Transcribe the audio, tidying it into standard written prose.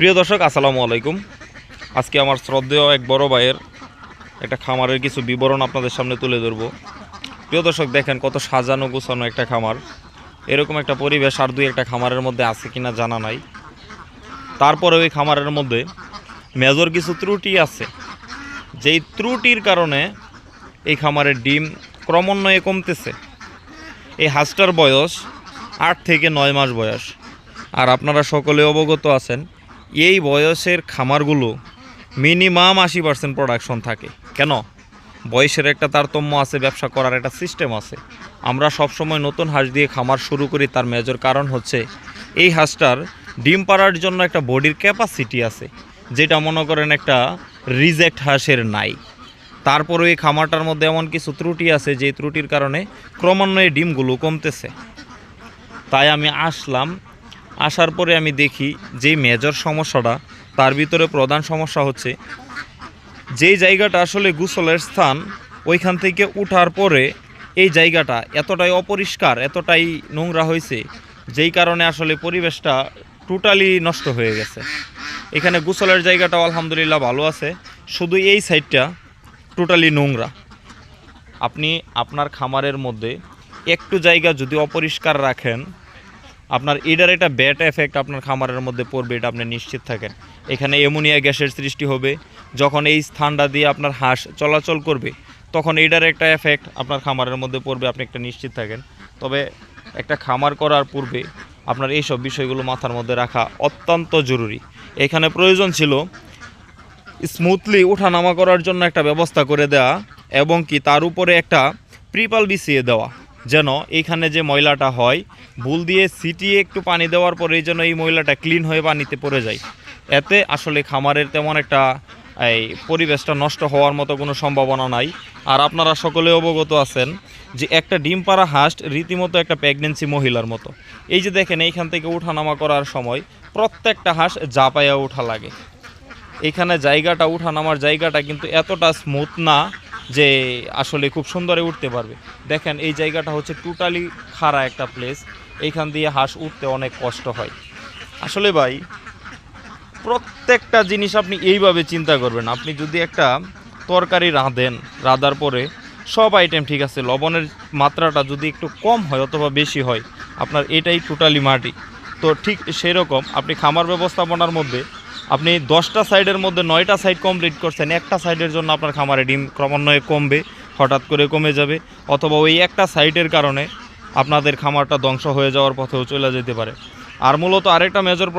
প্রিয় দর্শক, আসসালামু আলাইকুম। আজকে আমার শ্রদ্ধেয় এক বড় ভাইয়ের একটা খামারের কিছু বিবরণ আপনাদের সামনে তুলে ধরব। প্রিয় দর্শক, দেখেন কত সাজানো গোছানো একটা খামার। এরকম একটা পরিবেশ আর দুই একটা খামারের মধ্যে আছে কিনা জানা নাই। তারপরে ওই খামারের মধ্যে মেজর কিছু ত্রুটি আছে, যেই ত্রুটির কারণে এই খামারের ডিম ক্রমান্বয়ে কমতেছে। এই হাঁসটার বয়স 8 থেকে 9 মাস বয়স। আর আপনারা সকলে অবগত আছেন, এই বয়সের খামারগুলো মিনিমাম 80% প্রোডাকশন থাকে। কেন? বয়সের একটা তারতম্য আছে, ব্যবসা করার একটা সিস্টেম আছে। আমরা সবসময় নতুন হাঁস দিয়ে খামার শুরু করি, তার মেজর কারণ হচ্ছে এই হাঁসটার ডিম পাড়ার জন্য একটা বডির ক্যাপাসিটি আছে, যেটা মনে করেন একটা রিজেক্ট হাঁসের নাই। তারপরে এই খামারটার মধ্যে এমন কিছু ত্রুটি আছে, যে ত্রুটির কারণে ক্রমান্বয়ে ডিমগুলো কমতেছে। তাই আমি আসলাম। আসার পরে আমি দেখি যেই মেজর সমস্যাটা, তার ভিতরে প্রধান সমস্যা হচ্ছে যেই জায়গাটা আসলে গোসলের স্থান, ওইখান থেকে উঠার পরে এই জায়গাটা এতটাই অপরিষ্কার, এতটাই নোংরা হয়েছে, যেই কারণে আসলে পরিবেশটা টোটালি নষ্ট হয়ে গেছে। এখানে গোসলের জায়গাটাও আলহামদুলিল্লাহ ভালো আছে, শুধু এই সাইডটা টোটালি নোংরা। আপনি আপনার খামারের মধ্যে একটু জায়গা যদি অপরিষ্কার রাখেন, আপনার এটার একটা ব্যাড এফেক্ট আপনার খামারের মধ্যে পড়বে, এটা আপনি নিশ্চিত থাকেন। এখানে অ্যামোনিয়া গ্যাসের সৃষ্টি হবে। যখন এই স্থানটা দিয়ে আপনার হাঁস চলাচল করবে, তখন এটার একটা এফেক্ট আপনার খামারের মধ্যে পড়বে, আপনি একটা নিশ্চিত থাকেন। তবে একটা খামার করার পূর্বে আপনার এইসব বিষয়গুলো মাথার মধ্যে রাখা অত্যন্ত জরুরি। এখানে প্রয়োজন ছিল স্মুথলি ওঠানামা করার জন্য একটা ব্যবস্থা করে দেওয়া, এবং কি তার উপরে একটা প্রিপাল বিছিয়ে দেওয়া, যেন এইখানে যে ময়লাটা হয়, ভুল দিয়ে ছিটিয়ে একটু পানি দেওয়ার পরে যেন এই ময়লাটা ক্লিন হয়ে পানিতে পড়ে যায়। এতে আসলে খামারের তেমন একটা এই পরিবেশটা নষ্ট হওয়ার মতো কোনো সম্ভাবনা নাই। আর আপনারা সকলে অবগত আছেন যে একটা ডিম পাড়া হাঁস রীতিমতো একটা প্রেগনেন্সি মহিলার মতো। এই যে দেখেন, এইখান থেকে ওঠানামা করার সময় প্রত্যেকটা হাঁস জাপায়া ওঠা লাগে। এখানে জায়গাটা, ওঠানামার জায়গাটা কিন্তু এতটা স্মুথ না যে আসলে খুব সুন্দরে উঠতে পারবে। দেখেন, এই জায়গাটা হচ্ছে টোটালি খাড়া একটা প্লেস, এইখান দিয়ে হাঁস উঠতে অনেক কষ্ট হয়। আসলে ভাই, প্রত্যেকটা জিনিস আপনি এইভাবে চিন্তা করবেন। আপনি যদি একটা তরকারি রাঁধার পরে সব আইটেম ঠিক আছে, লবণের মাত্রাটা যদি একটু কম হয় অথবা বেশি হয়, আপনার এটাই টোটালি মাটি। তো ঠিক সেরকম আপনি খামার ব্যবস্থাপনার মধ্যে আপনি 10টা সাইডের মধ্যে 9টা সাইড কমপ্লিট করছেন, একটা সাইডের জন্য আপনার খামারে ডিম ক্রমান্বয়ে কমবে, হঠাৎ করে কমে যাবে, অথবা ওই একটা সাইডের কারণে আপনাদের খামারটা ধ্বংস হয়ে যাওয়ার পথেও চলে যেতে পারে। আর মূলত আরেকটা মেজর